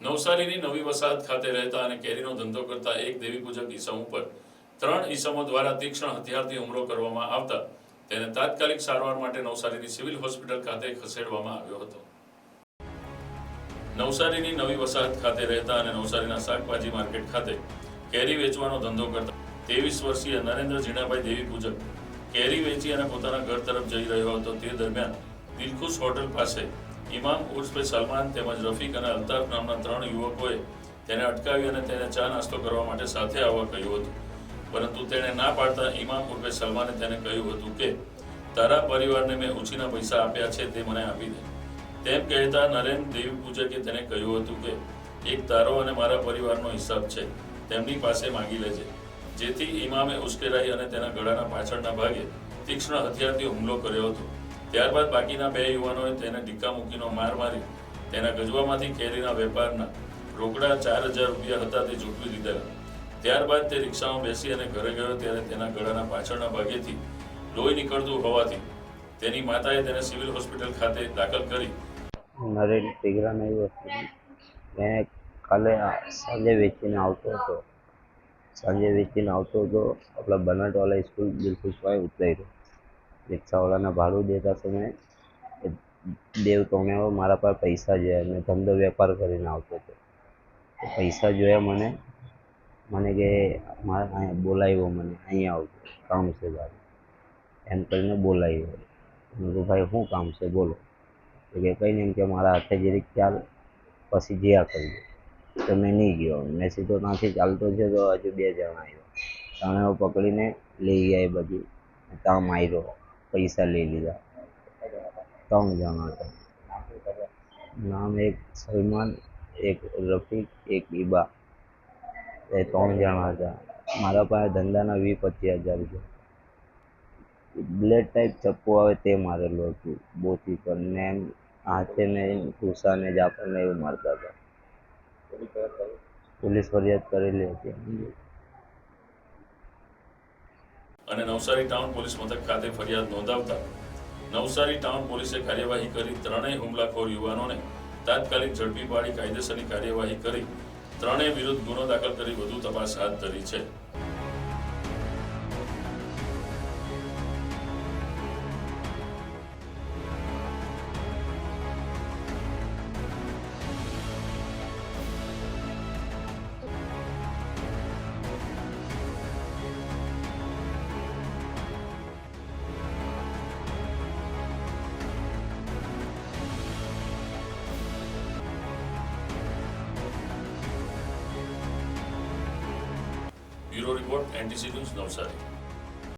નવસારીની નવી વસાહત ખાતે રહેતા અને કેરીનો ધંધો કરતા એક દેવી પૂજક ઈસમ ઉપર 3 ઈસમો દ્વારા તીક્ષ્ણ હથિયારથી હુમલો કરવામાં આવતા તેને તાત્કાલિક સારવાર માટે નવસારીની સિવિલ હોસ્પિટલ ખાતે ખસેડવામાં આવ્યો હતો. નવસારીની નવી વસાહત ખાતે રહેતા અને નવસારીના શાકભાજી માર્કેટ ખાતે કેરી વેચવાનો ધંધો કરતા 23 વર્ષીય નરેન્દ્ર જીણાભાઈ દેવી પૂજક કેરી વેચી અને પોતાના ઘર તરફ જઈ રહ્યો હતો. તે દરમિયાન દિલખુશ હોટલ પાસે ઇમામ ઉર્ફે સલમાન તેમજ રફીક અને અલ્તાફ નામના 3 યુવકોએ તેને અટકાવી અને તેને ચા નાસ્તો કરવા માટે સાથે આવવા કહ્યું હતું. પરંતુ તેણે ના પાડતા ઇમામ ઉર્ફે સલમાને તેને કહ્યું હતું કે તારા પરિવારને મેં ઉછીના પૈસા આપ્યા છે તે મને આપી દે. તેમ કહેતા નરેન્દ્ર દેવી પૂજકે તેને કહ્યું હતું કે એક તારો અને મારા પરિવારનો હિસાબ છે, તેમની પાસે માંગી લેજે. જેથી ઇમામે ઉશ્કેરાઈ અને તેના ગળાના પાછળના ભાગે તીક્ષ્ણ હથિયારથી હુમલો કર્યો હતો. ત્યારબાદ બાકીના 2 યુવાનોએ તેને ઢીકા મૂકીનો માર મારી તેના ગજવામાંથી કેરીના વેપારના રોકડા 4000 રૂપિયા હતા તે ઝૂંટવી લીધેલા. ત્યારબાદ તે રિક્ષામાં બેસી અને ઘરે ગયો ત્યારે તેના ગળાના પાછળના ભાગેથી લોહી નીકળતું હોવાથી તેની માતાએ તેને સિવિલ હોસ્પિટલ ખાતે દાખલ કરી. નરેન ટીગરાને એ વસ્તુ મેં કાલે સાંજે વેચીને આવતો હતો. આપણા બનાટવાલા સ્કૂલ દિલખુશભાઈ ઉતર્યો. રિક્ષાવાળાને ભાડું દેતા સમયે દેવ ટોણેઓ મારા પાસે પૈસા જોયા. મેં ધંધો વેપાર કરીને આવતો હતો. પૈસા જોયા મને કે મારે અહીંયા બોલાવ્યો, મને અહીંયા આવતો કામ છે ભાઈ એમ કરીને બોલાવ્યો. મેં કહ્યું ભાઈ શું કામ છે બોલો. તો કે કંઈ નહીં કે મારા હાથે જરીક ચાલ પછી જ્યાં કરીએ. તો મેં નહીં ગયો. મેં સીધો ત્યાંથી ચાલતો છે તો હજુ 2 જણા આવ્યો. ત્રણેઓ પકડીને લઈ ગયા. એ બધું ત્યાં માર્યો, પૈસા લઈ લીધા. 3 જણા હતા. નામ એક સલમાન, એક રફીક, એક ઈબા. એ 3 જણા હતા. મારા પાસે ધંધાના 20-25 હજાર રૂપિયા. બ્લેડ ટાઈપ ચપ્પુ આવે તે મારેલું હતું બોથી પર ને એમ હાથે ને ઘૂસાને જાપને એવું મારતા હતા. પોલીસ ફરિયાદ કરેલી હતી. અને નવસારી ટાઉન પોલીસ મથક ખાતે ફરિયાદ નોંધાવતા નવસારી ટાઉન પોલીસે કાર્યવાહી કરી 3 હુમલાખોર યુવાનોને તાત્કાલિક ઝડપી પાડી કાયદેસરની કાર્યવાહી કરી 3 વિરુદ્ધ ગુનો દાખલ કરી વધુ તપાસ હાથ ધરી છે. Bureau report NTC news Navsari.